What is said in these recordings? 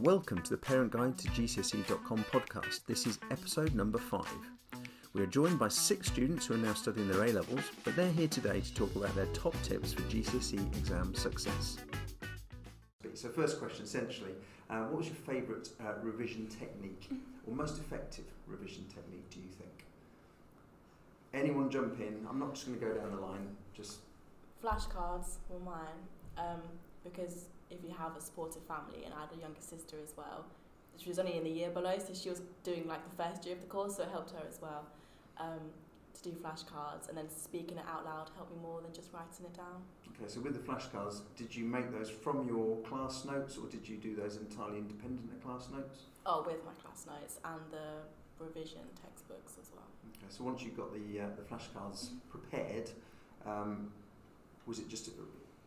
Welcome to the Parent Guide to GCSE.com podcast. This is episode number 5. We are joined by 6 students who are now studying their A-levels, but they're here today to talk about their top tips for GCSE exam success. So first question, essentially, what was your favourite revision technique, or most effective revision technique, do you think? Anyone jump in? I'm not just going to go down the line, just... Flashcards were mine, because if you have a supportive family, and I had a younger sister as well, she was only in the year below, so she was doing like the first year of the course, so it helped her as well to do flashcards, and then speaking it out loud helped me more than just writing it down. Okay, so with the flashcards, did you make those from your class notes, or did you do those entirely independent of class notes? Oh, with my class notes and the revision textbooks as well. Okay, so once you got the flashcards prepared, was it just to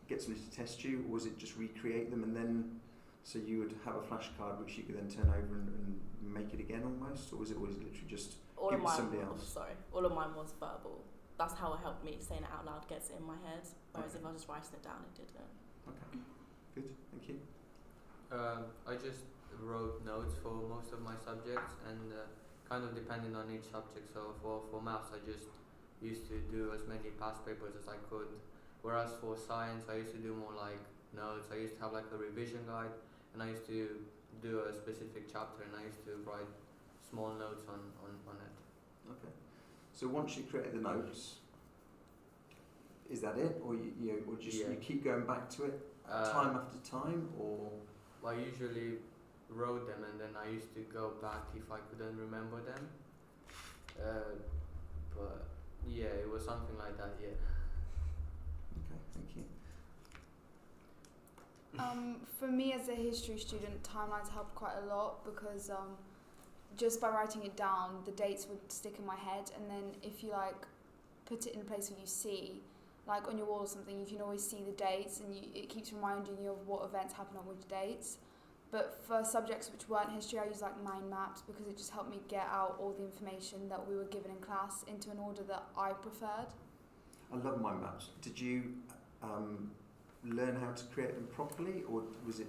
get somebody to test you, or was it just recreate them and then, so you would have a flashcard which you could then turn over and make it again almost, or was it literally just give it to somebody else? All of mine was verbal. That's how it helped me. Saying it out loud gets it in my head, whereas if I was just writing it down, it didn't. Okay, good, thank you. I just wrote notes for most of my subjects, and kind of depending on each subject. So for maths, I just used to do as many past papers as I could. Whereas for science, I used to do more like notes. I used to have like a revision guide, and I used to do a specific chapter, and I used to write small notes on it. Okay. So once you create the notes, is that it, or you keep going back to it time after time, or? Well, I usually wrote them, and then I used to go back if I couldn't remember them. But yeah, it was something like that. Yeah. Okay, thank you. For me as a history student, timelines helped quite a lot because just by writing it down, the dates would stick in my head, and then if you like put it in a place where you see, like on your wall or something, you can always see the dates, and it keeps reminding you of what events happened on which dates. But for subjects which weren't history, I used like mind maps because it just helped me get out all the information that we were given in class into an order that I preferred. I love mind maps. Did you learn how to create them properly, or was it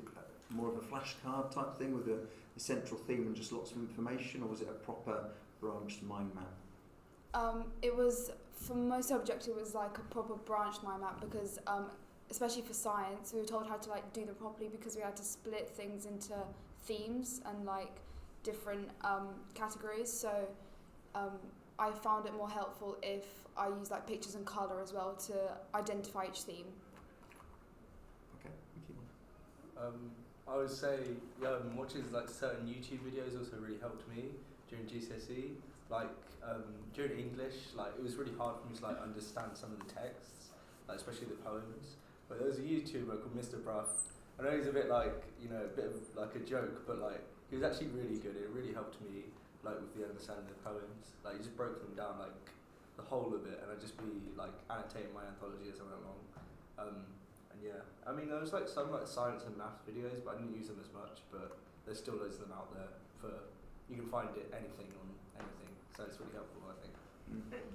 more of a flashcard type thing with a central theme and just lots of information, or was it a proper branched mind map? It was, for most subjects, it was like a proper branched mind map because, especially for science, we were told how to like do them properly because we had to split things into themes and like different categories. So I found it more helpful if I used like pictures and colour as well to identify each theme. Okay, thank you. I would say watching like certain YouTube videos also really helped me during GCSE. Like during English, like it was really hard for me to like understand some of the texts, like especially the poems. But there was a YouTuber called Mr. Bruff. I know he's a bit like, a bit of like a joke, but like he was actually really good. It really helped me like with the understanding of the poems. Like he just broke them down like the whole of it, and I'd just be like annotating my anthology as I went along. And yeah, I mean there was like some like science and maths videos, but I didn't use them as much. But there's still loads of them out there you can find anything on anything, so it's really helpful, I think.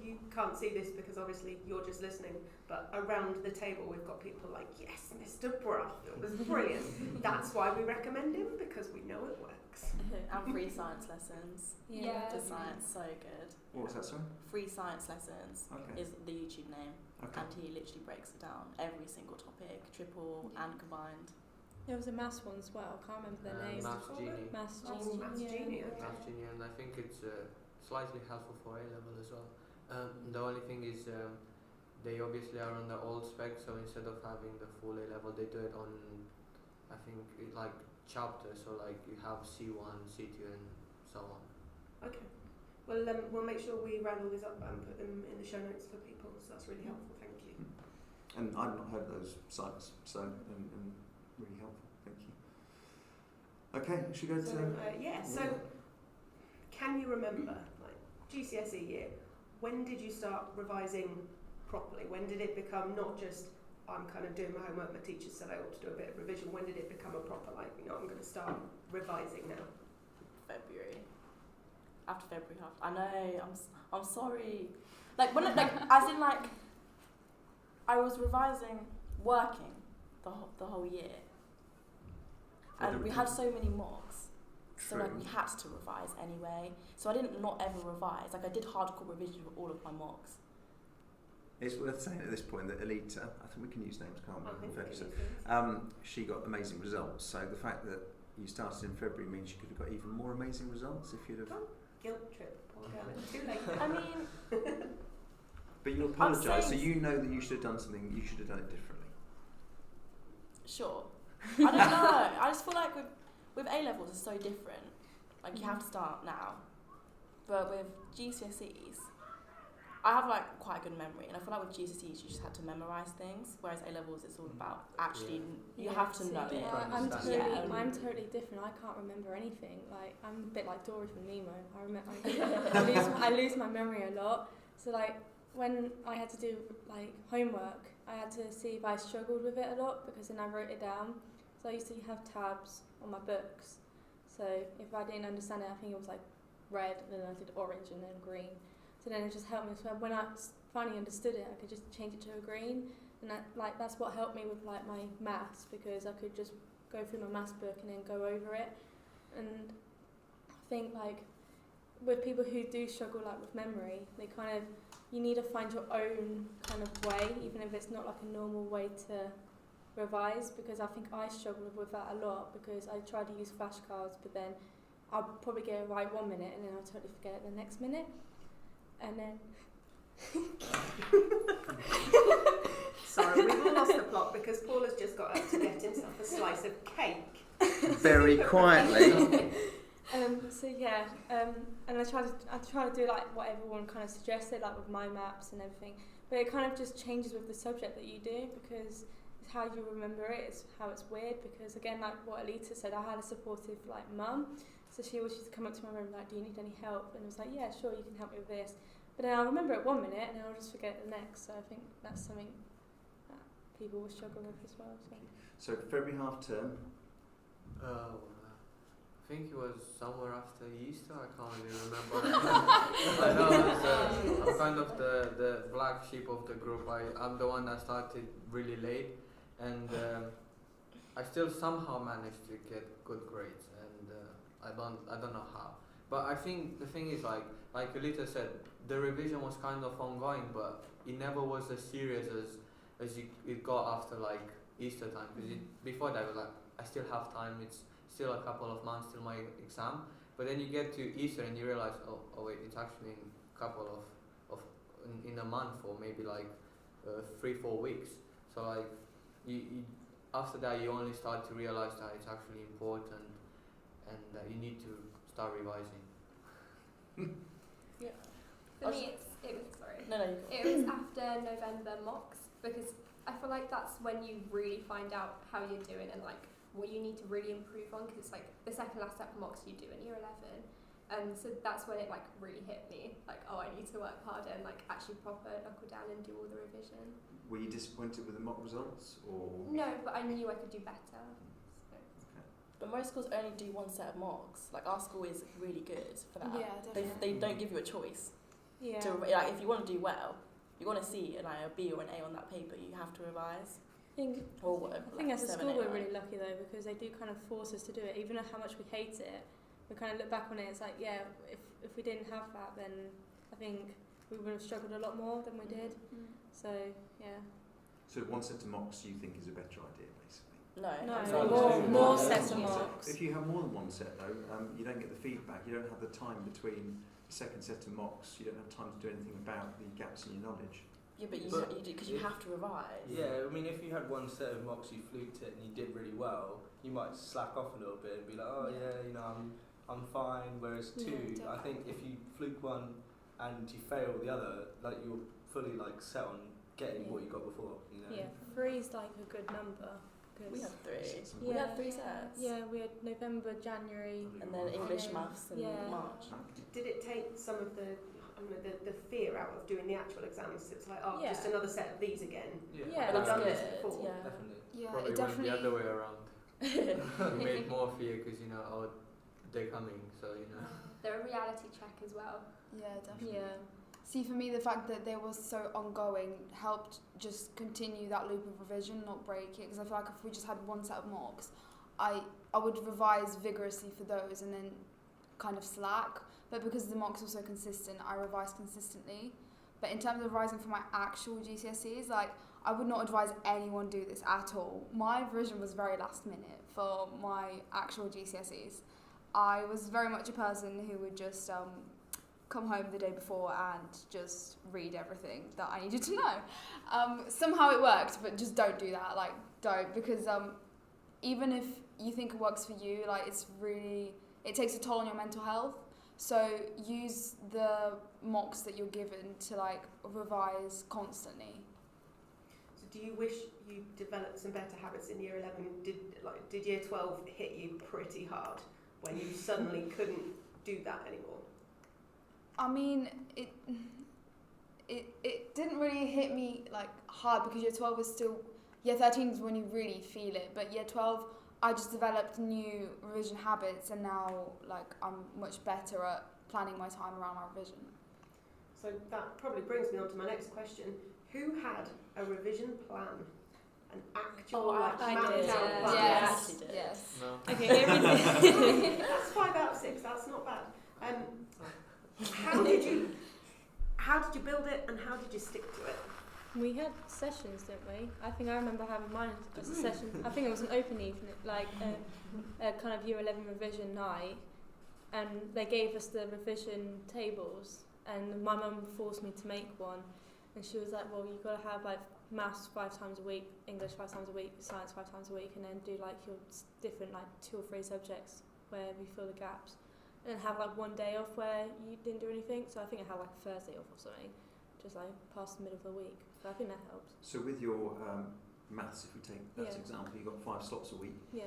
You can't see this because obviously you're just listening, but around the table we've got people like, yes, Mr. Bruff, it was brilliant. That's why we recommend him, because we know it works. And free science lessons. Yeah. The science, so good. What was that, sorry? Free science lessons is the YouTube name. Okay. And he literally breaks it down, every single topic, triple and combined. There was a maths one as well, I can't remember their name. Maths Genie. Maths Oh, Maths Genie. Okay. Maths Genie, and I think it's slightly helpful for A-level as well. The only thing is they obviously are on the old spec, so instead of having the full A-level, they do it on, I think, like chapters, so like you have C1, C2 and so on. Okay. Well, we'll make sure we round all these up and put them in the show notes for people, so that's really helpful, thank you. And I've not heard those sites, so and really helpful, thank you. Okay, should we go to... So can you remember, like, GCSE year, when did you start revising properly? When did it become not just, I'm kind of doing my homework, my teacher said I ought to do a bit of revision, when did it become a proper, like, I'm going to start revising now? February. After February half. I know, I'm sorry. Like, when as in, like, I was revising, working the whole year. And we had so many mocks. So True. like we had to revise anyway. So I didn't not ever revise. Like I did hardcore revision for all of my mocks. It's worth saying at this point that Alita, I think we can use names, can't I we? think Fair we to can say. use these. She got amazing results. So the fact that you started in February means you could have got even more amazing results if you'd have. Guilt trip, poor girl. It's too late. I mean, But you I'm apologise, so saying- you know that you should have done something. You should have done it differently. sure. I don't know. I just feel like with A levels it's so different. Like you have to start now. But with GCSEs, I have like quite a good memory, and I feel like with GCSEs you just had to memorise things, whereas A levels it's all about actually you have to know it. Yeah, I'm I'm totally different. I can't remember anything. Like I'm a bit like Dory from Nemo. I remember I lose my memory a lot. So like when I had to do like homework, I had to see if I struggled with it a lot because then I wrote it down. So I used to have tabs on my books. So if I didn't understand it, I think it was like red, and then I did orange and then green. So then it just helped me. So when I finally understood it, I could just change it to a green, and that's what helped me with like my maths, because I could just go through my maths book and then go over it. And I think like with people who do struggle like with memory, you need to find your own kind of way, even if it's not like a normal way to revise, because I think I struggled with that a lot, because I tried to use flashcards, but then I'll probably get it right 1 minute and then I'll totally forget it the next minute. And then Sorry, we've all lost the plot because Paul has just got up to get himself a slice of cake. Very quietly. And I try to do like what everyone kind of suggested, like with my maps and everything. But it kind of just changes with the subject that you do, because it's how you remember it. It's how it's weird, because again, like what Alita said, I had a supportive like mum, so she always used to come up to my room like, "Do you need any help?" And I was like, "Yeah, sure, you can help me with this." But then I'll remember it 1 minute and then I'll just forget it the next. So I think that's something that people will struggle with as well. So February half term. I think it was somewhere after Easter. I can't really remember. I know I'm kind of the black sheep of the group. I'm the one that started really late, and I still somehow managed to get good grades, and I don't know how. But I think the thing is like Alita said, the revision was kind of ongoing, but it never was as serious as it got after like Easter time. Because before that, it was like I still have time. It's still a couple of months till my exam. But then you get to Easter and you realize, oh wait, it's actually in a couple of in a month, or maybe like 3-4 weeks. So like you after that you only start to realize that it's actually important, and that you need to start revising. Yeah. For me, it was sorry. No, you It was after November mocks, because I feel like that's when you really find out how you're doing and like what you need to really improve on, because it's like the second last set of mocks you do in year 11, and so that's when it like really hit me, like, oh, I need to work harder and like actually proper knuckle down and do all the revision. Were you disappointed with the mock results, or? No, but I knew I could do better. But most schools only do one set of mocks. Like our school is really good for that. Yeah, definitely. They don't give you a choice. Yeah. Like if you want to do well, you want to see a B or an A on that paper, you have to revise. I think as a school we're really lucky though, because they do kind of force us to do it, even though how much we hate it. We kind of look back on it, it's like, yeah, if we didn't have that, then I think we would have struggled a lot more than we did. So yeah. So one set of mocks you think is a better idea, basically? No, more sets of mocks. If you have more than one set though, you don't get the feedback. You don't have the time between the second set of mocks. You don't have time to do anything about the gaps in your knowledge. Yeah, but you do, because you have to revise. Yeah, I mean, if you had one set of mocks, you fluked it and you did really well, you might slack off a little bit and be like, oh yeah, you know, I'm fine. Whereas two, I think if you fluke one and you fail the other, like you're fully like set on getting what you got before. You know? Yeah, 3 is like a good number. We had 3. Yeah. We had 3 sets. Yeah, we had November, January, And then English, maths, and March. Did it take some of the fear out of doing the actual exams? It's like, Yeah. just another set of these again. Yeah, But I've done this good, before. yeah. Definitely. Yeah, Probably it went definitely. the other way around. You made more fear because they're coming, so you know. They're a reality check as well. Yeah, definitely. Yeah. See, for me, the fact that they were so ongoing helped just continue that loop of revision, not break it. Because I feel like if we just had one set of mocks, I would revise vigorously for those and then kind of slack. But because the mocks were so consistent, I revised consistently. But in terms of revising for my actual GCSEs, like, I would not advise anyone do this at all. My revision was very last minute for my actual GCSEs. I was very much a person who would just come home the day before and just read everything that I needed to know. Somehow it worked, but just don't do that. Like, don't, because even if you think it works for you, like, it takes a toll on your mental health. So use the mocks that you're given to, like, revise constantly. So do you wish you developed some better habits in year 11? Did year 12 hit you pretty hard when you suddenly couldn't do that anymore? I mean, it didn't really hit me, like, hard, because year 12 was still, year 13 is when you really feel it, but year 12 I just developed new revision habits, and now, like, I'm much better at planning my time around my revision. So that probably brings me on to my next question. Who had a revision plan? An actual, I mapped did. out plan? Yes. I did. Yes. No. Okay, everything. That's 5 out of 6. That's not bad. How did you build it, and how did you stick to it? We had sessions, didn't we? I think I remember having mine as a session. I think it was an open evening, like a kind of year 11 revision night, and they gave us the revision tables, and my mum forced me to make one, and she was like, well, you've got to have, like, maths 5 times a week, English 5 times a week, science 5 times a week, and then do, like, your different, like, 2 or 3 subjects where we fill the gaps, and then have, like, one day off where you didn't do anything. So I think I had, like, a Thursday off or something, just, like, past the middle of the week. So I think that helps. So with your maths, if we take that as Yeah. example, you've got 5 slots a week. Yeah.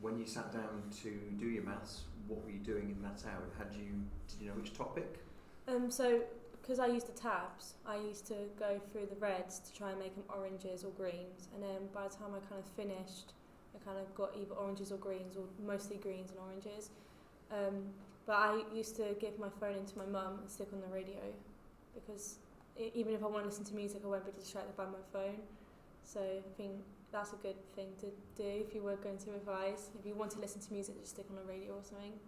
When you sat down to do your maths, what were you doing in that hour? Did you know which topic? So because I used the tabs, I used to go through the reds to try and make them oranges or greens, and then by the time I kind of finished, I kind of got either oranges or greens, or mostly greens and oranges. But I used to give my phone into my mum and stick on the radio, because even if I want to listen to music, I won't be distracted by my phone. So I think that's a good thing to do if you were going to revise. If you want to listen to music, just stick on the radio or something.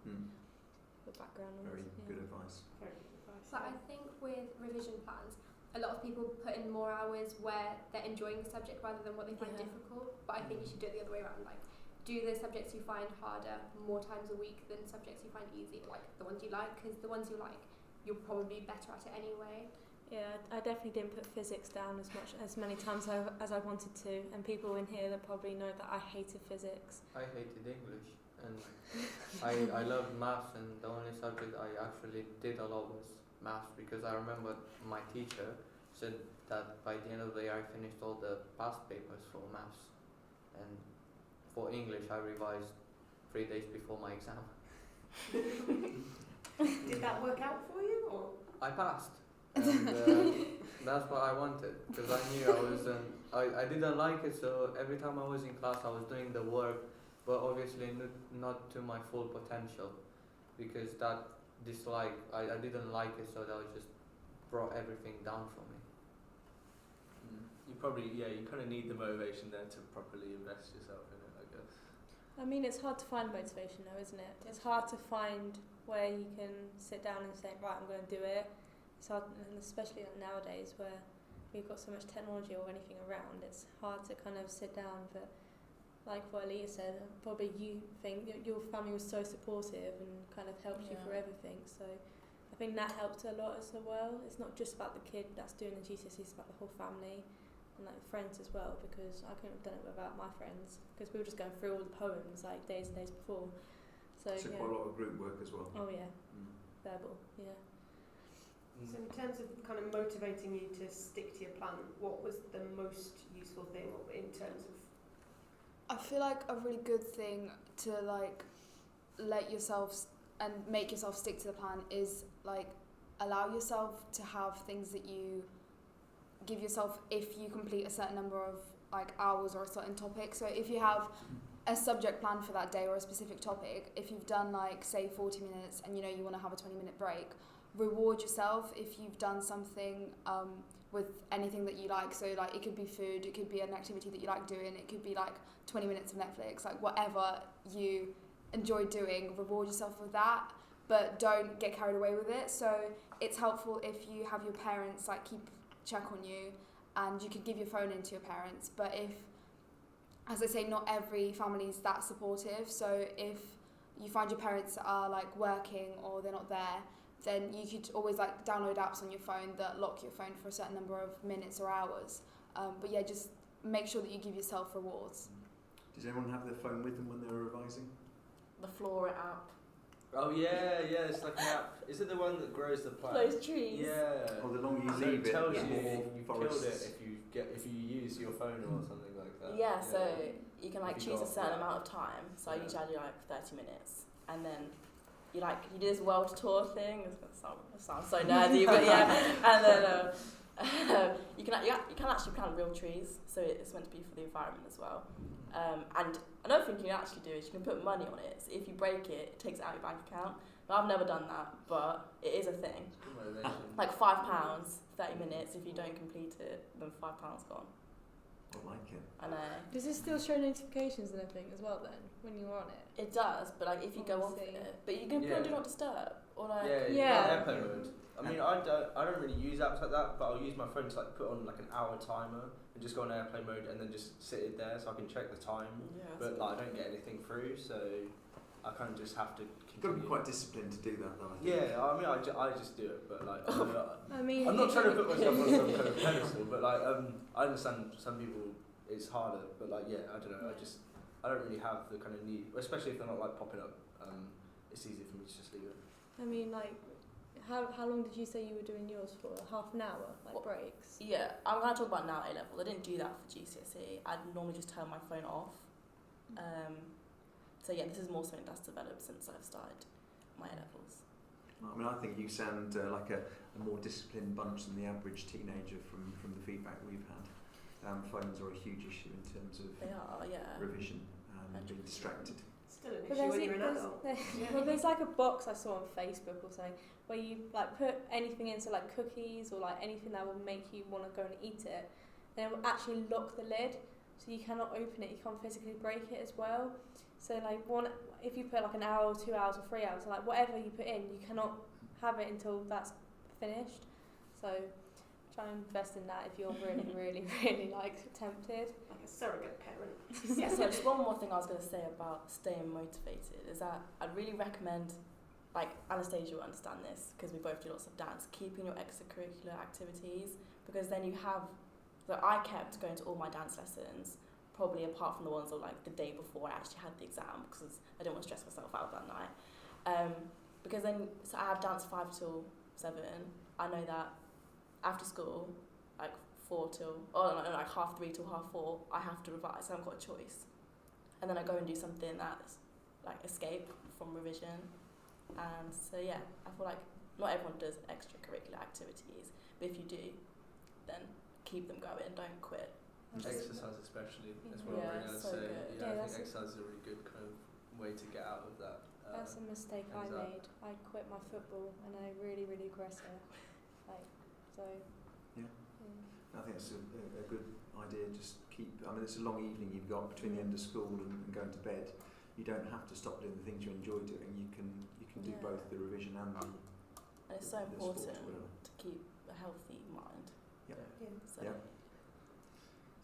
For background noise. Very good advice. Very good advice. But I think with revision plans, a lot of people put in more hours where they're enjoying the subject rather than what they find difficult. But I think you should do it the other way around. Like, do the subjects you find harder more times a week than subjects you find easy, like the ones you like, because the ones you like, you'll probably be better at it anyway. Yeah, I definitely didn't put physics down as many times as I wanted to, and people in here that probably know that I hated physics. I hated English, and I loved maths, and the only subject I actually did a lot was maths, because I remember my teacher said that by the end of the year I finished all the past papers for maths, and for English I revised 3 days before my exam. Did that work out for you, or? I passed. And that's what I wanted, because I knew I didn't like it, so every time I was in class I was doing the work, but obviously not to my full potential, because that dislike, I didn't like it, so that just brought everything down for me. You probably, you kind of need the motivation there to properly invest yourself in it, I guess. I mean, it's hard to find motivation though, isn't it? It's hard to find where you can sit down and say, right, I'm going to do it. It's hard, and especially nowadays where we've got so much technology or anything around, it's hard to kind of sit down. But like what Aaliyah said, probably you think your family was so supportive and kind of helped you through everything. So I think that helped a lot as well. It's not just about the kid that's doing the GCSEs, it's about the whole family and like friends as well, because I couldn't have done it without my friends, because we were just going through all the poems like days and days before. So quite a lot of group work as well. Oh yeah, verbal, yeah. So in terms of kind of motivating you to stick to your plan, what was the most useful thing in terms of? I feel like a really good thing to, like, let yourself and make yourself stick to the plan is, like, allow yourself to have things that you give yourself if you complete a certain number of, like, hours or a certain topic. So if you have a subject plan for that day or a specific topic, if you've done, like, say 40 minutes and you know you want to have a 20-minute break, reward yourself if you've done something with anything that you like. So like it could be food, it could be an activity that you like doing, it could be like 20 minutes of Netflix, like whatever you enjoy doing, reward yourself with that, but don't get carried away with it. So it's helpful if you have your parents like keep check on you, and you could give your phone in to your parents. But if, as I say, not every family is that supportive, so if you find your parents are like working or they're not there, then you could always like download apps on your phone that lock your phone for a certain number of minutes or hours. But yeah, just make sure that you give yourself rewards. Does anyone have their phone with them when they're revising? The Flora app. Oh yeah, it's like an app. Is it the one that grows the plants? Those trees. Yeah. Or the longer you So leave it tells the you more you've forests. killed it if you use your phone or something like that. Yeah, so you can like If you choose a got certain that. amount of time. So I Yeah. usually do like 30 minutes, and then you do this world tour thing. It's gonna sound so nerdy, but yeah. And then you can actually plant real trees, so it's meant to be for the environment as well. And another thing you can actually do is you can put money on it. So if you break it, it takes it out of your bank account. Now, I've never done that, but it is a thing. Good motivation. Like £5, 30 minutes. If you don't complete it, then £5 gone. I like it. I know. Does it still show notifications and everything as well then when you're on it? It does, but like if you go off Obviously. it, but you can put on do not disturb or like. Yeah. Airplane mode. I mean, I don't really use apps like that, but I'll use my phone to like put on like an hour timer and just go on airplane mode and then just sit it there so I can check the time. Yeah, But like I don't get anything through, so I kind of just have to You've got to be quite disciplined to do that, though. I think. Yeah, I mean, I just do it, but like, I mean, I'm not trying to put myself on some kind of pedestal, but like, I understand some people it's harder, but like, yeah, I don't know, I don't really have the kind of need, especially if they're not like popping up. It's easy for me to just leave it. I mean, like, how long did you say you were doing yours for? Half an hour, like What? breaks? Yeah, I'm going to talk about now A level. I didn't do that for GCSE. I'd normally just turn my phone off. So yeah, this is more something that's developed since I've started my A levels. I mean, I think you sound like a more disciplined bunch than the average teenager from the feedback we've had. Phones are a huge issue in terms of They are, yeah. revision and being distracted. Still an But issue when you're an adult. well, there's like a box I saw on Facebook or something where you like put anything in, so like cookies or like anything that will make you want to go and eat it, and it will actually lock the lid, so you cannot open it, you can't physically break it as well. So like if you put like an hour or 2 hours or 3 hours, like whatever you put in, you cannot have it until that's finished. So try and invest in that if you're really, really, really like tempted. Like a surrogate parent. Yeah, so just one more thing I was going to say about staying motivated is that I'd really recommend, like Anastasia will understand this because we both do lots of dance, keeping your extracurricular activities, because then you have, so I kept going to all my dance lessons, probably apart from the ones of like the day before I actually had the exam, because I didn't want to stress myself out that night. Because then, so I have dance 5 till 7, I know that after school, like 4 till, like 3:30 till 4:30, I have to revise, so I haven't got a choice. And then I go and do something that's like escape from revision. And so yeah, I feel like not everyone does extracurricular activities, but if you do, then keep them going, don't quit. Exercise especially as well. Yeah, really, I'd so say. good. Yeah, Yeah, I that's think exercise is a really good kind of way to get out of that. That's a mistake I made. I quit my football and I really, really regret it. Like, so. Yeah. I think it's a good idea. Just keep. I mean, it's a long evening you've got between the end of school and going to bed. You don't have to stop doing the things you enjoy doing. You can do Yeah. both the revision and the. And it's so the sports, important whatever. to keep a healthy mind. Yeah. So Yeah.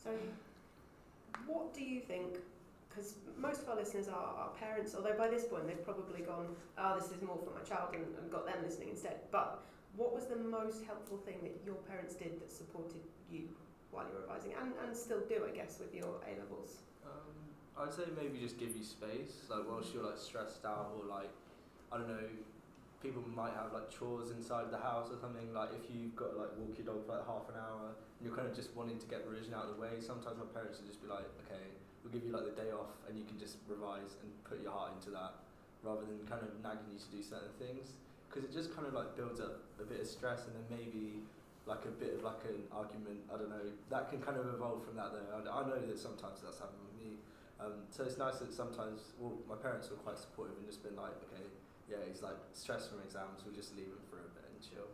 So, what do you think? Because most of our listeners are parents, although by this point they've probably gone, this is more for my child, and got them listening instead. But what was the most helpful thing that your parents did that supported you while you were revising, and still do, I guess, with your A levels? I'd say maybe just give you space, like whilst you're like stressed out, or like, I don't know, people might have like chores inside the house or something. Like if you've got to like walk your dog for like half an hour and you're kind of just wanting to get revision out of the way, sometimes my parents will just be like, okay, we'll give you like the day off and you can just revise and put your heart into that, rather than kind of nagging you to do certain things, because it just kind of like builds up a bit of stress, and then maybe like a bit of like an argument, I don't know, that can kind of evolve from that though. I know that sometimes that's happened with me. So it's nice that sometimes, well, my parents were quite supportive and just been like, okay, yeah, he's like stressed from exams, we'll just leave him for a bit and chill.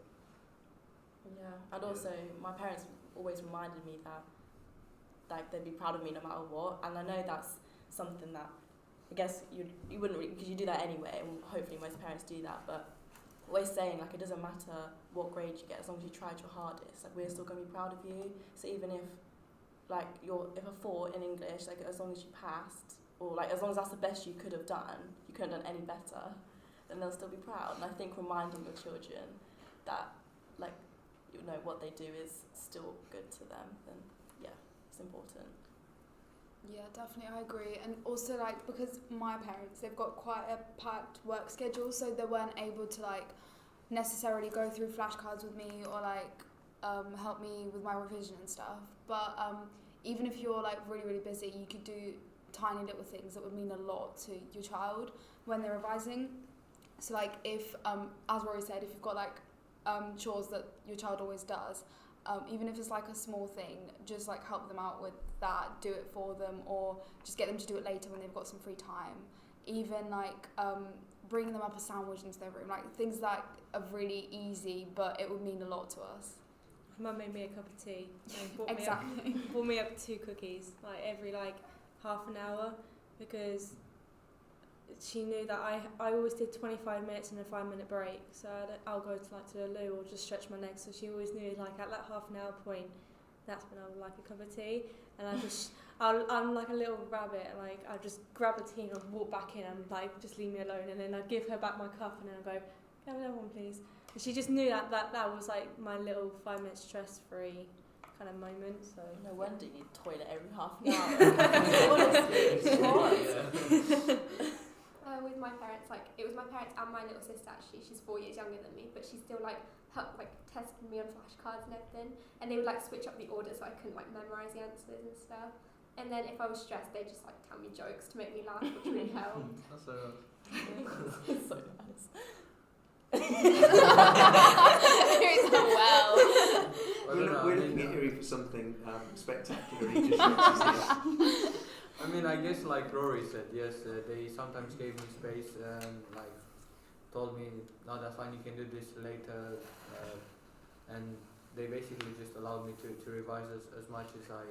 Yeah, and also my parents always reminded me that like they'd be proud of me no matter what, and I know that's something that I guess you wouldn't really, because you do that anyway, and hopefully most parents do that, but always saying like it doesn't matter what grade you get as long as you tried your hardest, like we're still going to be proud of you. So even if like if a 4 in English, like as long as you passed, or like as long as that's the best you could have done, you couldn't have done any better, then they'll still be proud. And I think reminding your children that like you know what they do is still good to them, then yeah, it's important. Yeah, definitely, I agree. And also, like, because my parents, they've got quite a packed work schedule, so they weren't able to, like, necessarily go through flashcards with me or, like, help me with my revision and stuff. But even if you're, like, really, really busy, you could do tiny little things that would mean a lot to your child when they're revising. So, like, if, as Rory said, if you've got, like, chores that your child always does, even if it's like a small thing, just like help them out with that, do it for them, or just get them to do it later when they've got some free time. Even like bringing them up a sandwich into their room, like things that are really easy, but it would mean a lot to us. Mum made me a cup of tea and brought Exactly. brought me up 2 cookies like every like half an hour, because she knew that I always did 25 minutes and a 5-minute break, so I'll go to the loo or just stretch my legs, so she always knew like at that half an hour point, that's when I would like a cup of tea. And I'm like a little rabbit, and like I just grab the tea and I'll walk back in and like just leave me alone, and then I give her back my cup and then I go, can I have another one please? And she just knew that was like my little 5-minute stress-free kind of moment. So no wonder you need toilet every half an hour. Honestly, with my parents, like it was my parents and my little sister actually. She's 4 years younger than me, but she still like helped like tested me on flashcards and everything. And they would like switch up the order so I couldn't like memorise the answers and stuff. And then if I was stressed, they just like tell me jokes to make me laugh, which really helped. That's so so nice. Well. We're looking at Erie for something spectacular. He just shakes his head. I mean, I guess like Rory said, yes, they sometimes gave me space and like told me, no, that's fine, you can do this later, and they basically just allowed me to revise as much as I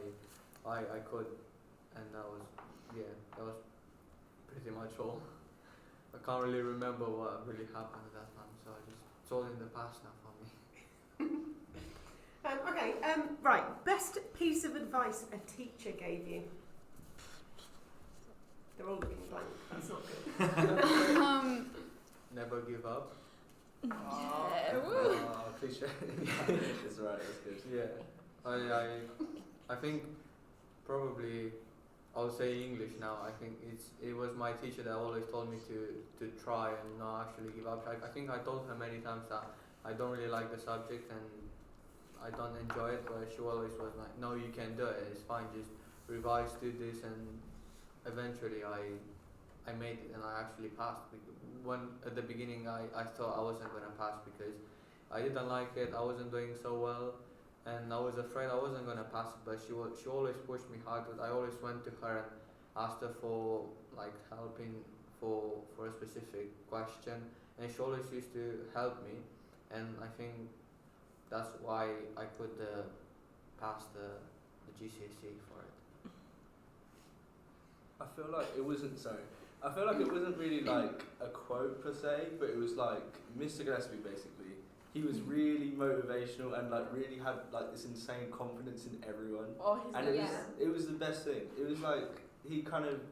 could, and that was pretty much all. I can't really remember what really happened at that time, so it's all in the past now for me. Right, best piece of advice a teacher gave you? They're all looking blank, that's not good. Never give up. Cliche. That's right, that's good. Yeah, I think probably I'll say English now. I think it was my teacher that always told me to try and not actually give up. I think I told her many times that I don't really like the subject and I don't enjoy it, but she always was like, no, you can do it, it's fine, just revise, do this, and eventually I made it and I actually passed. When at the beginning I thought I wasn't going to pass because I didn't like it, I wasn't doing so well, and I was afraid I wasn't going to pass it, but she always pushed me hard. I always went to her and asked her for like helping for a specific question, and she always used to help me, and I think that's why I could pass the GCSE for it. I feel like it wasn't really like a quote per se, but it was like Mr. Gillespie basically. He was really motivational and like really had like this insane confidence in everyone. And it was the best thing. It was like he kind of,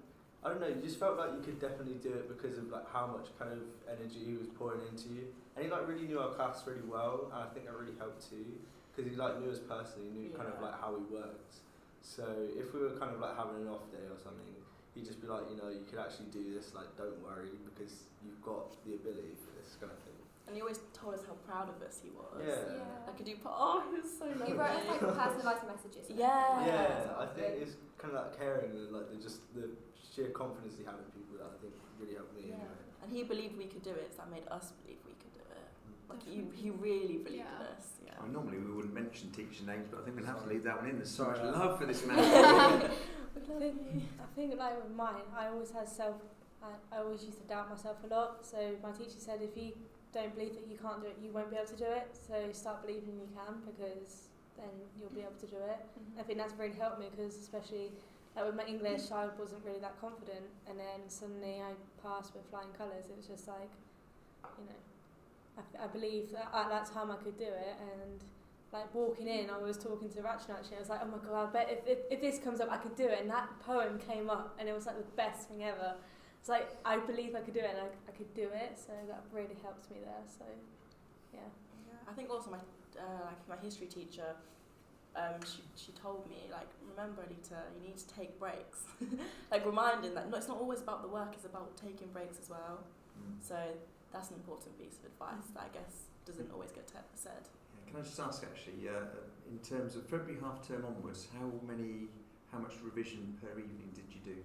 I don't know, you just felt like you could definitely do it because of like how much kind of energy he was pouring into you. And he like really knew our class really well, and I think that really helped too, because he like knew us personally, knew kind of like how we worked. So if we were kind of like having an off day or something, he'd just be like, you know, you could actually do this, like don't worry, because you've got the ability for this kind of thing. And he always told us how proud of us he was. Yeah. Like, he was so lovely. He wrote us like personalised messages. Yeah, I think it's kind of like caring and like the sheer confidence he had in people that I think really helped me. Yeah. Anyway. And he believed we could do it, so that made us believe we could do it. Like he really believed in us. Yeah. I mean, normally we wouldn't mention teacher names, but I think we'll have to leave that one in. There's so much Sorry. love for this man. I think like with mine, I always used to doubt myself a lot. So my teacher said if you don't believe that you can't do it, you won't be able to do it. So start believing you can, because then you'll be able to do it. I think that's really helped me, because especially like with my English, I wasn't really that confident, and then suddenly I passed with flying colours. It was just like, you know, I believed that at that time I could do it, and like walking in, I was talking to Rachel actually. I was like, oh my god, I bet if this comes up, I could do it. And that poem came up, and it was like the best thing ever. It's like I believe I could do it, and I could do it. So that really helped me there. So yeah. I think also my my history teacher, she told me, like, remember, Alita, you need to take breaks. Like reminding that it's not always about the work, it's about taking breaks as well. So that's an important piece of advice that I guess doesn't always get said. Yeah, can I just ask actually, in terms of February half term onwards, how much revision per evening did you do?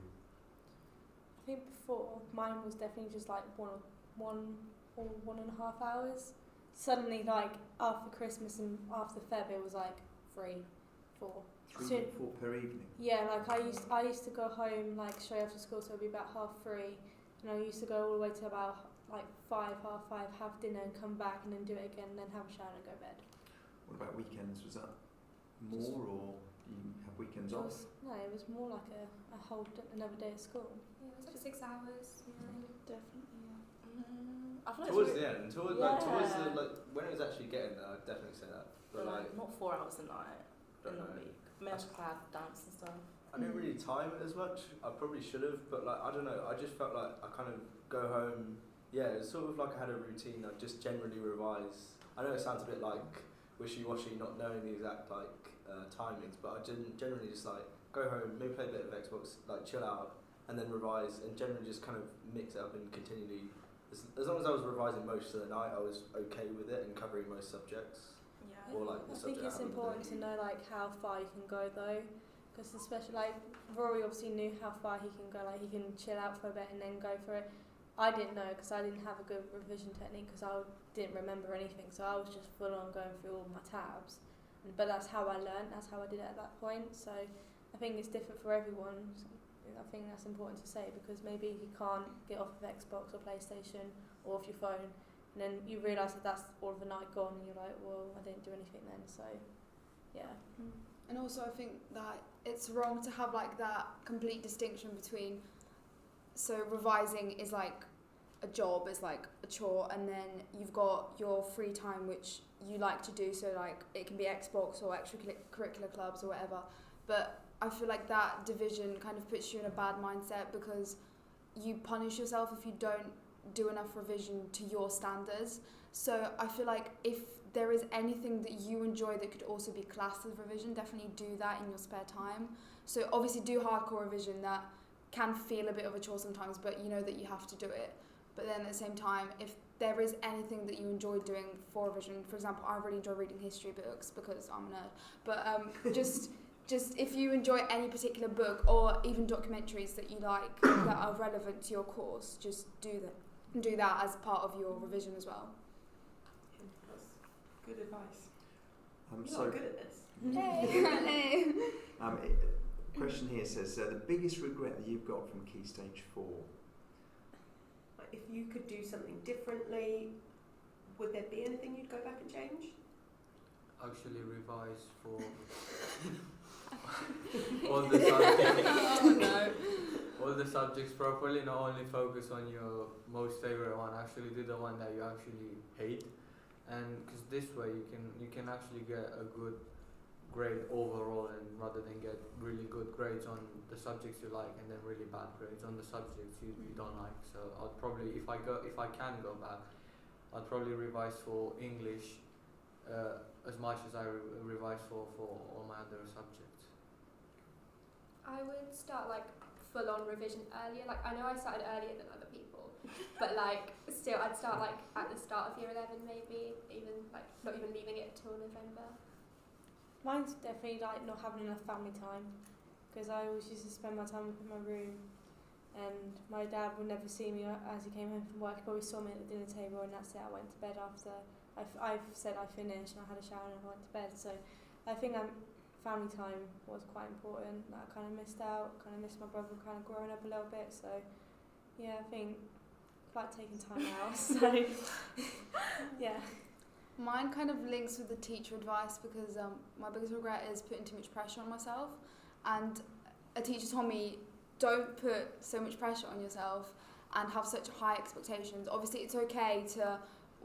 I think before mine was definitely just like one or 1.5 hours. Suddenly, like after Christmas and after Feb, it was like 3, 4. 3 or 4 per evening? Yeah, like I used to go home like straight after school, so it'd be about 3:30, and I used to go all the way to about like 5, 5:30, have dinner and come back and then do it again, and then have a shower and go to bed. What about weekends? Was that more, or do you have weekends off? No, it was more like a whole another day at school. Yeah, it was like 6 hours. Definitely, yeah. I feel like Towards the end, towards the, Yeah. when it was actually getting there, I'd definitely say that. But like, not 4 hours a night in don't the know. week. Maybe I should have dance and stuff. I didn't really time it as much. I probably should have, but like, I don't know. I just felt like I kind of go home. Yeah, it's sort of like I had a routine. I just generally revise. I know it sounds a bit like wishy-washy, not knowing the exact like timings, but I didn't generally just like go home, maybe play a bit of Xbox, like chill out, and then revise, and generally just kind of mix it up and continually. As long as I was revising most of the night, I was okay with it and covering most subjects. Yeah. Or like the I think subject it's I haven't important to know like how far you can go though, because especially like Rory obviously knew how far he can go. Like he can chill out for a bit and then go for it. I didn't know, because I didn't have a good revision technique, because I didn't remember anything. So I was just full on going through all my tabs. But that's how I learned. That's how I did it at that point. So I think it's different for everyone. So I think that's important to say, because maybe you can't get off of Xbox or PlayStation or off your phone, and then you realise that that's all of the night gone, and you're like, well, I didn't do anything then. So yeah. And also I think that it's wrong to have like that complete distinction between, so revising is like a job, is like a chore, and then you've got your free time which you like to do, so like it can be Xbox or extracurricular clubs or whatever. But I feel like that division kind of puts you in a bad mindset, because you punish yourself if you don't do enough revision to your standards. So I feel like if there is anything that you enjoy that could also be classed as revision, definitely do that in your spare time. So obviously do hardcore revision. That can feel a bit of a chore sometimes, but you know that you have to do it. But then at the same time, if there is anything that you enjoy doing for revision, for example, I really enjoy reading history books because I'm a nerd, but just if you enjoy any particular book or even documentaries that you like that are relevant to your course, just do that as part of your revision as well. That's good advice. You're So not good at this. Hey. Question here says, the biggest regret that you've got from Key Stage 4? Like, if you could do something differently, would there be anything you'd go back and change? Actually revise for all the subjects. All the subjects properly, not only focus on your most favorite one, actually do the one that you actually hate, and because this way you can actually get a good grade overall, and rather than get really good grades on the subjects you like and then really bad grades on the subjects you don't like. So I'd probably, if I can go back, I'd probably revise for English as much as I revise for all my other subjects. I would start like full-on revision earlier. Like I know I started earlier than other people, but like still I'd start like at the start of year 11 maybe, even like not even leaving it till November. Mine's definitely like not having enough family time, because I always used to spend my time in my room, and my dad would never see me as he came home from work. He probably saw me at the dinner table, and that's it. I went to bed after I've said I finished, and I had a shower and I went to bed. So I think family time was quite important. That I kind of missed out. Kind of missed my brother kind of growing up a little bit. So yeah, I think like taking time out. So yeah. Mine kind of links with the teacher advice because my biggest regret is putting too much pressure on myself, and a teacher told me don't put so much pressure on yourself and have such high expectations. Obviously it's okay to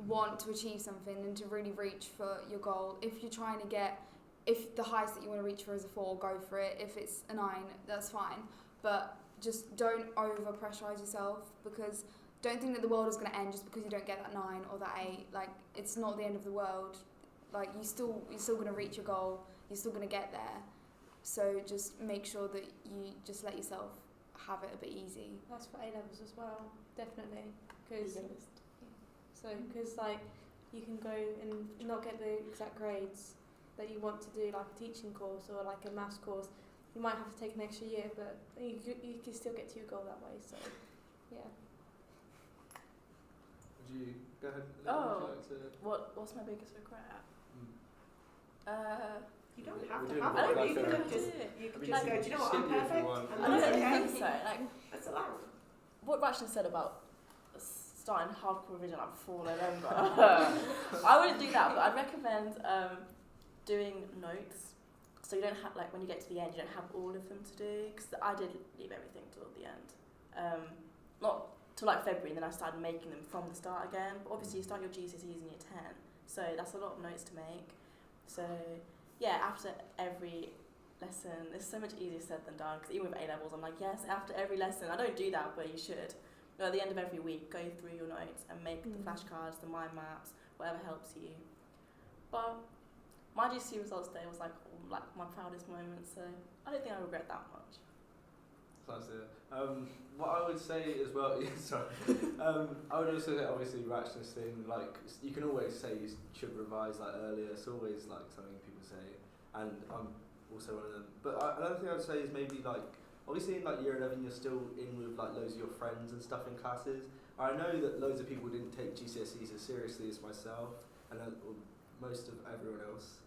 want to achieve something and to really reach for your goal. If you're trying to get, if the highest that you want to reach for is a 4, go for it. If it's a 9, that's fine, but just don't over pressurize yourself, because don't think that the world is going to end just because you don't get that 9 or that 8. Like, it's not the end of the world. Like, you're still going to reach your goal. You're still going to get there. So just make sure that you just let yourself have it a bit easy. That's for A-levels as well, definitely. Because like you can go and not get the exact grades that you want to do, like a teaching course or like a maths course. You might have to take an extra year, but you can still get to your goal that way. So yeah. Would you go ahead? Oh, would you like to... what's my biggest regret? You don't We're have to doing have like one. You a- could just go, do you know what, I'm skip you if you perfect. want. And I don't that's okay. think so. Like, That's allowed. what Rachel said about starting hardcore revision like before November, I wouldn't do that, but I'd recommend doing notes, so you don't have, like, when you get to the end, you don't have all of them to do, because I did leave everything till the end. Not till like February, and then I started making them from the start again, but obviously you start your GCSEs in year 10, so that's a lot of notes to make. So yeah, after every lesson, it's so much easier said than done, because even with A-levels, I'm like, yes, after every lesson. I don't do that, but you should. At the end of every week, go through your notes and make the flashcards, the mind maps, whatever helps you. But my GCSE results day was like my proudest moment, so I don't think I regret that much. That's it. What I would say as well, sorry. I would also say, obviously, Ratchness thing, like, you can always say you should revise like earlier. It's always like something people say, and I'm also one of them. But another thing I would say is maybe like, obviously in like year 11 you're still in with like loads of your friends and stuff in classes. I know that loads of people didn't take GCSEs as seriously as myself, and most of everyone else.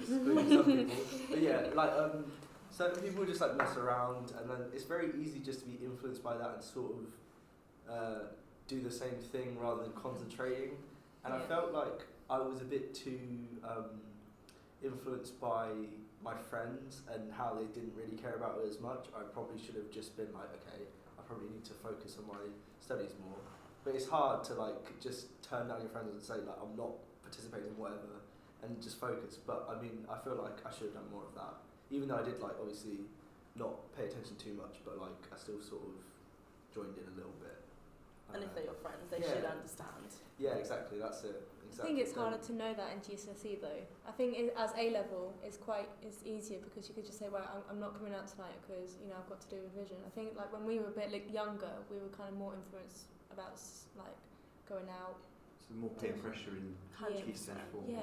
Some people. But yeah, like certain people just like mess around, and then it's very easy just to be influenced by that and sort of do the same thing rather than concentrating. And I felt like I was a bit too influenced by my friends and how they didn't really care about it as much. I probably should have just been like, okay, I probably need to focus on my studies more. But it's hard to like just turn down your friends and say like, I'm not participating in whatever, and just focus. But I mean, I feel like I should have done more of that. Even though I did like obviously not pay attention too much, but like I still sort of joined in a little bit. And if they're your friends, they should understand. Yeah, exactly. That's it. Exactly. I think it's harder to know that in GCSE though. I think as A-level, it's easier because you could just say, well, I'm not coming out tonight because I've got to do revision. I think like when we were a bit like younger, we were kind of more influenced about like going out. So more peer pressure in Key Stage 4. Yeah.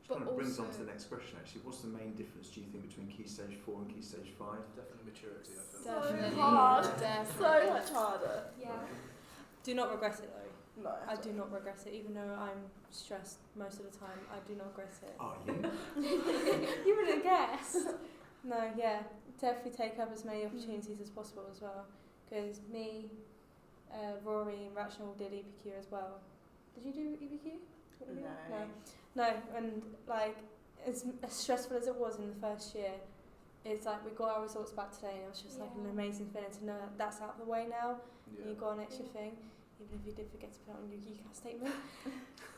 Which kind of brings on to the next question actually. What's the main difference, do you think, between Key Stage 4 and Key Stage 5? Definitely maturity, I feel. Definitely. So much harder. Yeah. Do not regret it though. No. I do not regret it, even though I'm stressed most of the time. I do not regret it. Are you? You wouldn't guess. No, yeah, definitely take up as many opportunities as possible as well. Because me, Rory, and Rachel did EPQ as well. Did you do EPQ? No, and like as stressful as it was in the first year, it's like we got our results back today, and it was just like an amazing feeling to know that that's out of the way now. Yeah. And you got an extra thing. Even if you did forget to put it on your UCAS statement.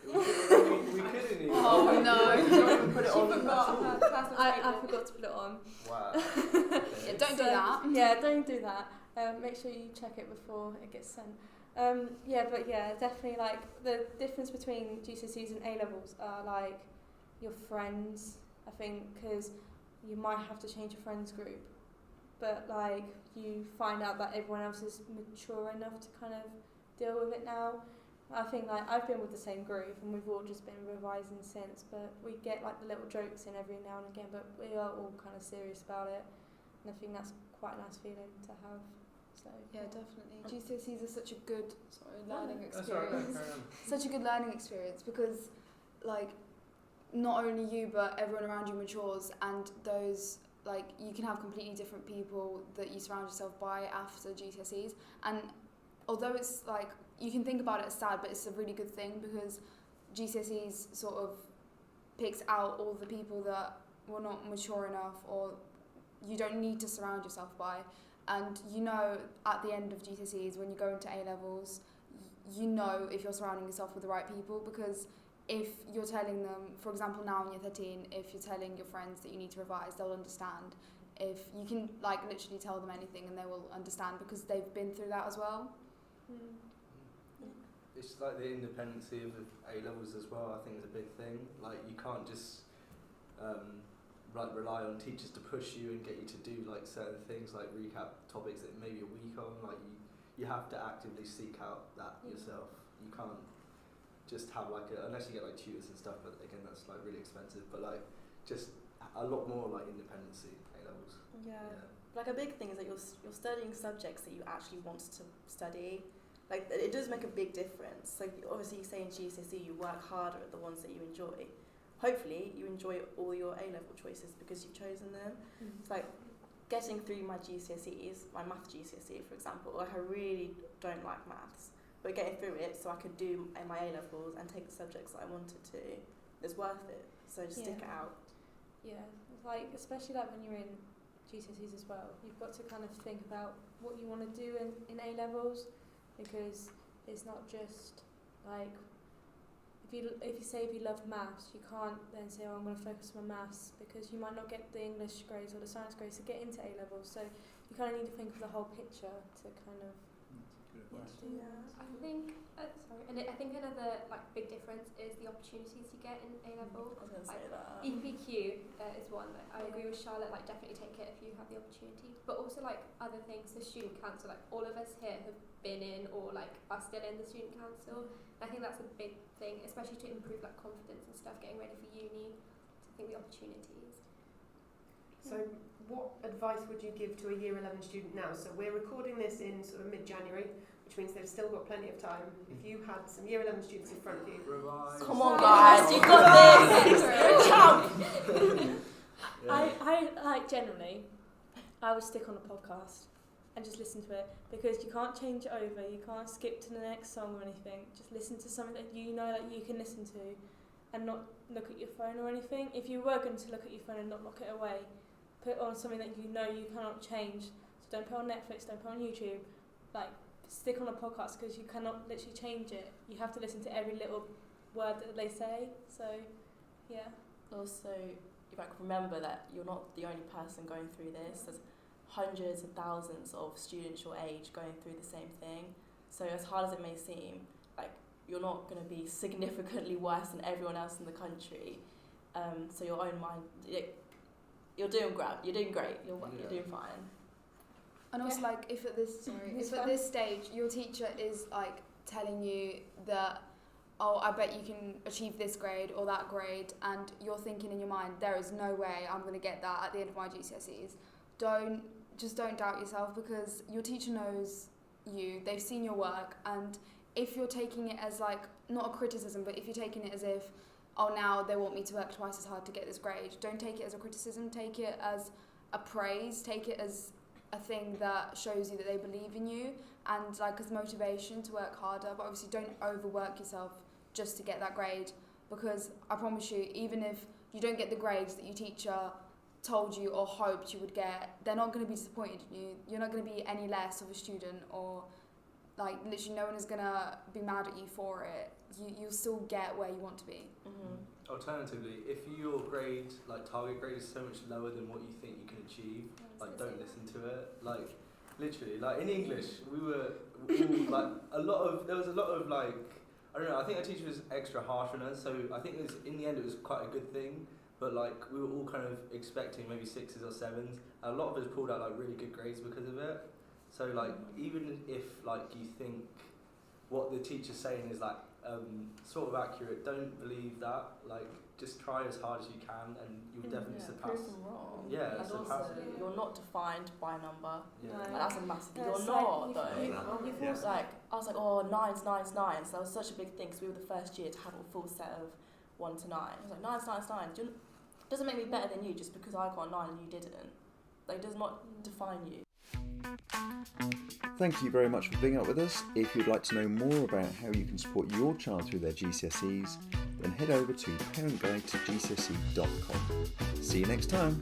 we couldn't even. Oh no! Even put it on. I forgot to put it on. Wow. Yeah, don't do that. Yeah, don't do that. Make sure you check it before it gets sent. Definitely like the difference between GCSEs and A-levels are like your friends, I think, because you might have to change your friends group, but like you find out that everyone else is mature enough to kind of deal with it now. I think like I've been with the same group and we've all just been revising since, but we get like the little jokes in every now and again, but we are all kind of serious about it, and I think that's quite a nice feeling to have. So Yeah, definitely. GCSEs are such a good learning That's all right, experience. carry on. Such a good learning experience because, like, not only you but everyone around you matures, and those you can have completely different people that you surround yourself by after GCSEs, and although it's like, you can think about it as sad, but it's a really good thing because GCSEs sort of picks out all the people that were not mature enough or you don't need to surround yourself by. And you know at the end of GCSEs, when you go into A-levels, you know if you're surrounding yourself with the right people, because if you're telling them, for example now in year 13, if you're telling your friends that you need to revise, they'll understand. If you can like literally tell them anything and they will understand because they've been through that as well. It's like the independency of the A-levels as well, I think is a big thing. Like you can't just like rely on teachers to push you and get you to do like certain things, like recap topics that maybe a week on. Like you have to actively seek out that yourself. You can't just have like unless you get like tutors and stuff, but again that's like really expensive. But like just a lot more like independency A-levels. Yeah. Like a big thing is that you're studying subjects that you actually want to study. Like it does make a big difference. Like obviously you say in GCSE you work harder at the ones that you enjoy. Hopefully you enjoy all your A-level choices because you've chosen them. It's like getting through my GCSEs, my math GCSE for example, like I really don't like maths, but getting through it so I could do my A-levels and take the subjects that I wanted to is worth it. So just stick it out. Yeah, like especially like when you're in GCSEs as well, you've got to kind of think about what you want to do in A-levels, because it's not just like if you love maths, you can't then say, oh, I'm going to focus on maths, because you might not get the English grades or the science grades to get into A-levels. So you kind of need to think of the whole picture to kind of I think another like big difference is the opportunities you get in A-level. I was going to say like, that. EPQ is one that I agree with Charlotte, like definitely take it if you have the opportunity. But also like other things, the student council, like all of us here have been in or like are still in the student council. And I think that's a big thing, especially to improve like confidence and stuff, getting ready for uni. I think the opportunities. So what advice would you give to a year 11 student now? So we're recording this in sort of mid-January, which means they've still got plenty of time. If you had some year 11 students in front of you, Revise. Come on guys, you got this! You're a champ! I like generally, I would stick on a podcast and just listen to it, because you can't change it over, you can't skip to the next song or anything. Just listen to something that you know that you can listen to and not look at your phone or anything. If you were going to look at your phone and not lock it away, put on something that you know you cannot change. So don't put on Netflix, don't put on YouTube. Like, stick on a podcast, because you cannot literally change it. You have to listen to every little word that they say. So, yeah. Also, you might remember that you're not the only person going through this. There's hundreds and thousands of students your age going through the same thing. So as hard as it may seem, like you're not going to be significantly worse than everyone else in the country. So your own mind, you're doing great. You're doing great. You're doing fine. And also, like, if at this stage your teacher is like telling you that, oh, I bet you can achieve this grade or that grade, and you're thinking in your mind, there is no way I'm going to get that at the end of my GCSEs, don't doubt yourself, because your teacher knows you, they've seen your work, and if you're taking it as like, not a criticism, but if you're taking it as if, oh, now they want me to work twice as hard to get this grade, don't take it as a criticism, take it as a praise, take it as a thing that shows you that they believe in you, and like as motivation to work harder. But obviously don't overwork yourself just to get that grade, because I promise you, even if you don't get the grades that your teacher told you or hoped you would get, they're not going to be disappointed in you. You're not going to be any less of a student, or like literally no one is going to be mad at you for it. You'll still get where you want to be. Alternatively, if your grade, like target grade, is so much lower than what you think you can achieve, like don't listen to it. Like literally, like in English, we were all, like there was a lot of like, I don't know, I think our teacher was extra harsh on us, so I think in the end it was quite a good thing, but like we were all kind of expecting maybe 6s or 7s, and a lot of us pulled out like really good grades because of it. So like even if like you think what the teacher's saying is like sort of accurate, don't believe that. Like just try as hard as you can, and you'll definitely surpass. Prove them wrong. Yeah, and surpass also, it. you're not defined by a number. Yeah. No. Like, that's a massive. Yeah, You're it's not like though. Like I was like, oh, nines. That was such a big thing, because we were the first year to have a full set of 1 to 9. I was like, nines. Doesn't make me better than you just because I got a 9 and you didn't. Like, it does not define you. Thank you very much for being up with us. If you'd like to know more about how you can support your child through their GCSEs, then head over to parentguidetogcse.com. See you next time.